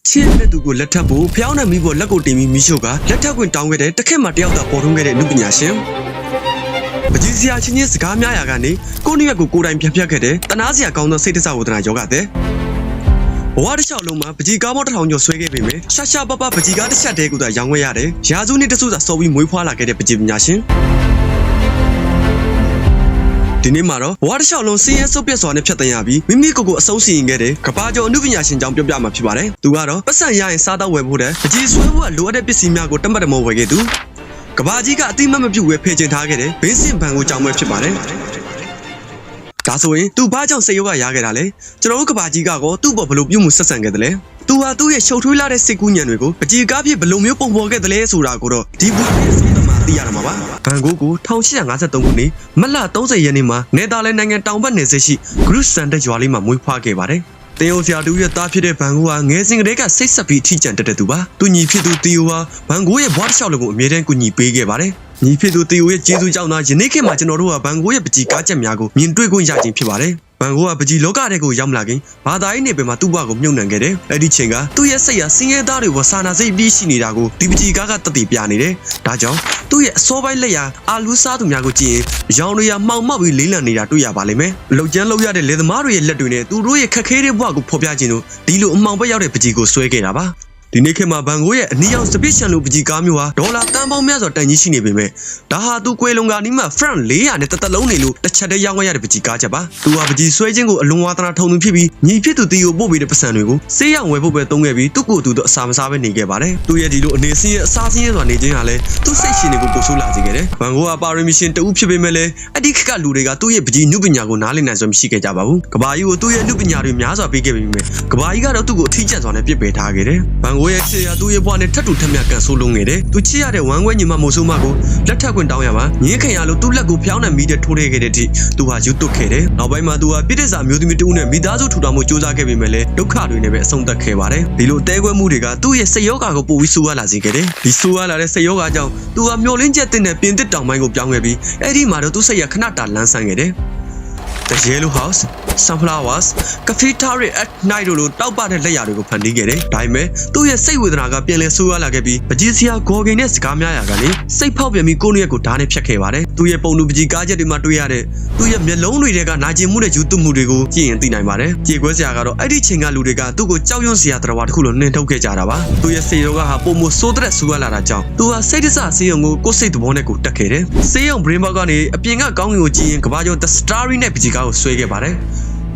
ချင်းတဲ့သူကိုလက်ထပ်ဖို့ဖျောင်းတဲ့မိဖို့လက်ကိုတင်ပြီးမိရှုကလက်ထပ်ခွင့်တောင်းခဲ့တဲ့တစ်ခက်မှတယောက်သာပေါ်ထွန်းခဲ့တဲ့လူပညာရှင်ပကြီးစရာချင်းချင်းစကားများရာကနေကိုယ့်နည်းကိုကိုယ်တိုင်ပြန်ဖြတ်ခဲ့တဲ့တနာစရာကောင်းသောစိတ်တဆဝဒနာယောဂတဲ့ဘဝတစ်လျှောက်လုံးမှာပကြီးကားပေါင်း1000ကျော်ဆွဲခဲ့ပေမဲ့ရှာရှာပပပကြီးကားတစ်ချက်တည်းကိုသာရောင်းခဲ့ရတယ်ရာစုနှစ်တစုသာစော်ပြီးမွေးဖွားလာခဲ့တဲ့ပကြီးပညာရှင်ဒီနေ့မှာတော့ဘဝတစ်လျှောက်လုံးစင်းရဲဆုပ်ပြတ်စွာနဲ့ဖြတ်သန်းရပြီးမိမိကိုယ်ကိုအဆုံးစီရင်ခဲ့တဲ့ကဘာကျော်အမှုပညာရှင်ကြောင့်ပြောပြမှာဖြစ်ပါတယ်။သူကတော့ပတ်စံရရင်စားတော့ဝယ်ဖို့တဲ့ပကြီးဆွဲဖို့ကလိုအပ်တဲ့ပစ္စည်းများကိုတမတ်တမောဝယ်ခဲ့သူကဘာကြီးကအတိမတ်မပြုတ်ဝယ်ဖေးချင်ထားခဲ့တဲ့ဘေးစင်ဘန်ကိုကြောင်းပွဲဖြစ်ပါတယ်။ဒါဆိုရင်သူဘာကြောင့်စိတ်ရောဂါရခဲ့တာလဲကျွန်တော်တို့ကဘာကြီးကောသူ့ဘောဘလို့ပြုတ်မှုဆက်ဆံခဲ့တယ်လဲသူဟာသူ့ရဲ့ရှုပ်ထွေးလာတဲ့စိတ်ကူးညံတွေကိုပကြီးကားဖြစ်ဘလို့မျိုးပုံဖော်ခဲ့တယ်လဲဆိုတာကိုတော့ဒီဘူးရဲ့စီးသမားသိရမှာပါဘန်ကို1853ခုနှစ်မတ်လ30ရက်နေ့မှာနယ်သာလန်နိုင်ငံတောင်ဘက်နယ်စစ်ရှိဂရုစန်တက်ရွာလေးမှာမွေးဖွားခဲ့ပါတယ်တင်အိုဆရာတူရဲ့သားဖြစ်တဲ့ဘန်ကိုဟာငယ်စဉ်ကတည်းကစိတ်ဆက်ပြီးထိကြံတက်တဲ့သူပါသူညီဖြစ်သူတီယိုဟာဘန်ကိုရဲ့ဘွားတစ်လျှောက်လုံးကိုအမြဲတမ်းကူညီပေးခဲ့ပါတယ်ညီဖြစ်သူတီယိုရဲ့ကျေးဇူးကြောင့်သာယနေ့ခေတ်မှာကျွန်တော်တို့ကဘန်ကိုရဲ့ပကြီးကားချက်များကိုမြင်တွေ့ခွင့်ရခြင်းဖြစ်ပါတယ်ဘန်ကိုကပကြီးလောကတဲ့ကိုရောက်မလာခင်ဘာသာရေးနေပင်မှာသူ့ဘဝကိုမြုပ်နှံခဲ့တယ်အဲ့ဒီချိန်ကသူ့ရဲ့စိတ်ဟာစင်းရဲသားတွေကိုစာနာစိတ်ပြီးရှိနေတာကိုဒီပကြီးကားကတတိပြနေတယ်ဒါကြောင့်သူ့ရဲ့အစောပိုင်းလက်ရာအာလူးစားသူများကိုကြည့်ရင်ရောင်တွေကမှောင်မောက်ပြီးလေးလံနေတာတွေ့ရပါလိမ့်မယ်လှုပ်ကြမ်းလှုပ်ရတဲ့လယ်သမားတွေရဲ့လက်တွေနဲ့သူတို့ရဲ့ခက်ခဲတဲ့ဘဝကိုဖော်ပြခြင်းတို့ဒီလိုအမှောင်ဘက်ရောက်တဲ့ပကြီးကိုဆွဲခဲ့တာပါဒီနေ့ခေတ်မှာဘန်ကိုရဲ့အနီးအောင်စပစ်ရှန်လိုပကြီးကားမျိုးဟာဒေါ်လာတန်ပေါင်းများစွာတန်ကြီးရှိနေပေမဲ့ဒါဟာသူကွယ်လွန်ကနီးမှာဖရန့်400နဲ့တလုံးနေလို့တစ်ချက်တည်းရောင်းရတဲ့ပကြီးကားချက်ပါသူဟာပကြီးဆွဲခြင်းကိုအလွန်ဝါသနာထုံသူဖြစ်ပြီးညီဖြစ်သူတီကိုပို့ပေးတဲ့ပတ်စံတွေကိုဆေးရောင်ဝယ်ဖို့ပဲသုံးခဲ့ပြီးသူ့ကိုယ်သူတို့အစာမစားပဲနေခဲ့ပါတယ်သူရဲ့ဒီလိုအနေစင်းရဲ့အစာစင်းရဲ့စွာနေခြင်းဟာလည်းသူ့စိတ်ရှင်တွေကိုပို့ဆိုးလာစေခဲ့တယ်ဘန်ကိုကပါရမီရှင်တဦးဖြစ်ပေမဲ့လည်းအတိခက်ကလူတွေကသူ့ရဲ့ပကြီးနုပညာကိုနားလည်နိုင်စွာမရှိခဲ့ကြပါဘူးကဘာကြီးကိုသူ့ရဲ့နုပညာတွေများစွာပေးခဲ့ပေမဲ့ကဘာကြီးကတော့သူ့ကိုအထီးကျန်စွာနဲ့ပြစ်ပယ်ထားခဲ့တယ်ဘန်ကိုရဲ့ချစ်ရသူ့ရဲ့ဘဝနဲ့ထပ်တူထပ်မြတ်ကန်ဆိုးလုံးနေတယ်သူချစ်ရတဲ့ဝမ်းခွဲညီမမိုးဆိုးမကိုလက်ထပ်ခွင့်တောင်းရမှာငင်းခင်ရလို့သူ့လက်ကိုဖျောင်းနှံမိတဲ့ထိုးရဲခဲ့တဲ့အထိသူဟာယူသွတ်ခဲ့တယ်နောက်ပိုင်းမှာသူဟာပြစ်ဒဏ်စာမျိုးသမီးတဦးနဲ့မိသားစုထူထောင်မှုစူးစမ်းခဲ့ပေမဲ့လည်းဒုက္ခတွေနဲ့ပဲအဆုံးသတ်ခဲ့ပါတယ်ဒီလိုတဲခွဲမှုတွေကသူ့ရဲ့စိတ်ယောဂါကိုပိုပြီးဆိုးရလာစေခဲ့တယ်ဒီဆိုးရလာတဲ့စိတ်ယောဂါကြောင့်သူဟာမျောလင်းချက်တဲ့ပြင်သစ်တောင်ပိုင်းကိုပြောင်းခဲ့ပြီးအဲ့ဒီမှာတော့သူ့စိတ်ရခဏတာလန်းဆန်းခဲ့တယ်The Yellow House, Sunflowers, Cafeteria at Night တို့တောက်ပတဲ့လက်ရာတွေကိုဖန်တီးခဲ့တယ်။ဒါပေမဲ့သူ့ရဲ့စိတ်ဝေဒနာကပြန်လည်ဆိုးရွားလာခဲ့ပြီးပကြီးစရာဂေါ်ဂိန်နဲ့စကားများရာကနေစိတ်ဖောက်ပြန်ပြီးကိုယ့်ရဲ့ကိုဓာတ်နဲ့ဖြတ်ခဲ့ပါတယ်။သူ့ရဲ့ပုံလူပကြီးကားချက်တွေမှာတွေ့ရတဲ့သူ့ရဲ့မျက်လုံးတွေကနာကျင်မှုနဲ့ယူသွမှုတွေကိုကြည့်ရင်သိနိုင်ပါတယ်။ကြေကွဲစရာကတော့အဲ့ဒီချိန်ကလူတွေကသူ့ကိုကြောက်ရွံ့စရာတရားတစ်ခုလိုနှင်ထုတ်ခဲ့ကြတာပါ။သူ့ရဲ့စိတ်ရောဂါဟာပုံမဆိုးတဲ့ဆိုးရွားလာတာကြောင့်သူဟာစိတ်တဆဆေးရုံကိုကိုယ်စိတ်သဘောနဲ့ကိုတက်ခဲ့တယ်။ဆေးရုံ brain bug ကနေအပြင်ကကောင်းကင်ကိုကြည့်ရင်ကဘာကျော် The Starry နဲ့ပကြီးကားကိုဆွဲခဲ့ပါတယ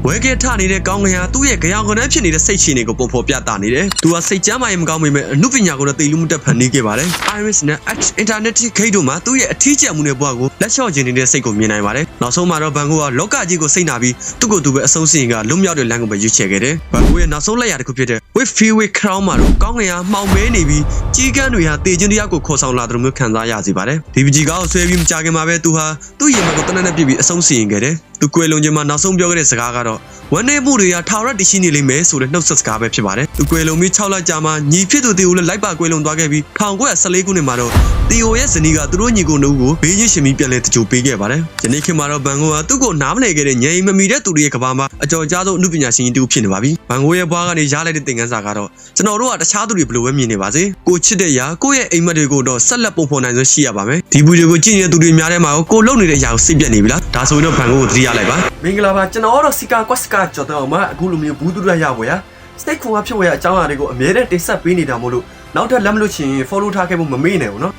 ်ဝဲကဲထနေတဲ့ကောင်းကင်ဟာသူ့ရဲ့ကြောင်ကနန်းဖြစ်နေတဲ့စိတ်ရှင်တွေကိုပုံဖော်ပြတာနေတယ်။သူဟာစိတ်ကြမ်းမာရင်မကောင်းပေမဲ့အနုပညာကိုတော့သိလူမှုတက်ဖန်နေခဲ့ပါတယ်။ Iris နဲ့ Internet ဂိတ်တို့မှာသူ့ရဲ့အထီးကျန်မှုနဲ့ဘဝကိုလက်လျှော့ခြင်းနေတဲ့စိတ်ကိုမြင်နိုင်ပါတယ်။နောက်ဆုံးမှာတော့ဘန်ကိုကလောကကြီးကိုစိတ်နာပြီးသူ့ကိုယ်သူပဲအဆုံးစီရင်ကလွတ်မြောက်တဲ့လမ်းကိုပဲရွေးချယ်ခဲ့တယ်။ဘန်ကိုရဲ့နောက်ဆုံးလက်ရာတစ်ခုဖြစ်တဲ့ With Freeway Crown မှာတော့ကောင်းကင်ဟာမှောင်မဲနေပြီးကြီးကန်းတွေဟာတေခြင်းတရားကိုခေါ်ဆောင်လာတဲ့လိုမျိုးခံစားရစေပါတယ်။ဒီပကြီးကားကိုဆွဲပြီးမကြခင်မှာပဲသူဟာသူ့ရင်မကိုတနက်နဲ့ပြစ်ပြီးအဆုံးစီရင်ခဲ့တယ်။သူကွယ်လွန်ခြင်းမှာနောက်ဆုံးပြောခဲ့တဲ့စကားကတော့ဝမ်းနေမှုတွေကထာဝရတည်ရှိနေလိမ့်မယ်ဆိုတဲ့နှုတ်ဆက်စကားပဲဖြစ်ပါတယ်။သူကွယ်လွန်ပြီး6လကြာမှညီဖြစ်သူတီကိုလည်းလိုက်ပါကွယ်လွန်သွားခဲ့ပြီး1914ခုနှစ်မှာတော့တီယိုရဲ့ဇနီးကသူတို့ညီကိုနှုတ်ကိုဘေးချင်းရှင်ပြီးပြန်လဲတကြိုပေးခဲ့ပါတယ်။ယနေ့ခေတ်မှာတော့ဘန်ကိုကသူ့ကိုနားမလည်ခဲ့တဲ့ညင်မမီတဲ့သူတွေရဲ့ကဘာမှာအကြော်ကြားဆုံးအမှုပညာရှင်ကြီးတူဖြစ်နေပါပြီ။ဘန်ကိုရဲ့ဘွားကနေရလိုက်တဲ့သင်ခန်းစာကတော့ကျွန်တော်တို့ကတခြားသူတွေဘယ်လိုပဲမြင်နေပါစေ။ကိုချစ်တဲ့ຢာကိုရဲ့အိမ်မက်တွေကိုတော့ဆက်လက်ပုံဖော်နိုင်စွမ်းရှိရပါမယ်။ဒီဗီဒီယိုကိုကြည့်နေတဲ့သူတွေများထဲမှာကိုလုံနေတဲ့ຢာကိုစိတ်ပြတ်နေပြီလား။ဒါဆိုရင်တော့ဘန်ကိုသတိရလိုက်ပါ။မင်္ဂလာပါကျွန်တော်တော့စီကာကွက်စကာကြော်တော့မှအခုလိုမျိုးဘူးတူရရပါရစတိတ်ခွန်ကဖြစ်ဝဲအကြောင်းအရာတွေကိုအမြဲတမ်းတင်ဆက်ပေးနေတာမို့လို့နောက်ထပ်လက်မလို့ချင် follow ထားခဲ့ဖို့မမေ့နဲ့ဘူးเนาะ